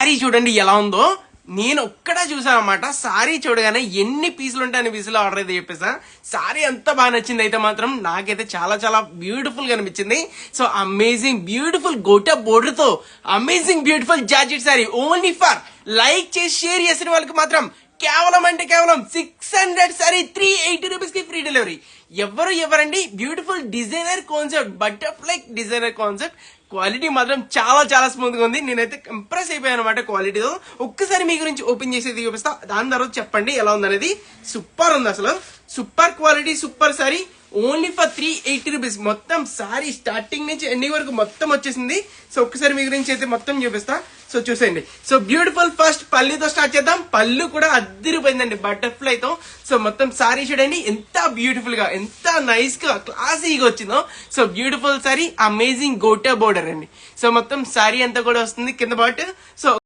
Sorry చూడండి ఎలా ఉందో. నేను ఒక్కడే చూసాను అనమాట. సారీ చూడగానే ఎన్ని పీసులు ఉంటాయి అన్ని పీసులు ఆర్డర్ అయితే చెప్పేసా. సారీ ఎంత బాగా నచ్చింది అయితే మాత్రం నాకైతే చాలా చాలా బ్యూటిఫుల్ గా అనిపించింది. So amazing beautiful gota border తో amazing beautiful georgette sari only for like చేసి షేర్ చేసిన వాళ్ళకి మాత్రం కేవలం అంటే కేవలం 600 సారీ 380 రూపీస్ కి ఫ్రీ డెలివరీ. ఎవరండి beautiful designer concept, butterfly designer concept. Quality మాత్రం చాలా చాలా స్మూత్ గా ఉంది. నేనైతే ఇంప్రెస్ అయిపోయాను అనమాట క్వాలిటీతో. ఒక్కసారి మీ గురించి ఓపెన్ చేసి చూపిస్తా, దాని తర్వాత చెప్పండి ఎలా ఉందనేది. సూపర్ ఉంది అసలు, super quality, super sorry only for 380 rupees. మొత్తం సారీ స్టార్టింగ్ నుంచి ఎండింగ్ వరకు మొత్తం వచ్చేసింది. సో ఒక్కసారి మీ గురించి అయితే మొత్తం చూపిస్తా. సో చూసేయండి. సో బ్యూటిఫుల్ ఫస్ట్ పళ్ళుతో స్టార్ట్ చేద్దాం. పళ్ళు కూడా అద్దరిపోయిందండి బటర్ఫ్లై తో. సో మొత్తం సారీ చూడండి ఎంత బ్యూటిఫుల్ గా, ఎంత నైస్ గా, క్లాసీగా వచ్చిందో. So beautiful sorry, amazing gota border అండి. సో మొత్తం సారీ అంతా కూడా వస్తుంది కింద పార్ట్. సో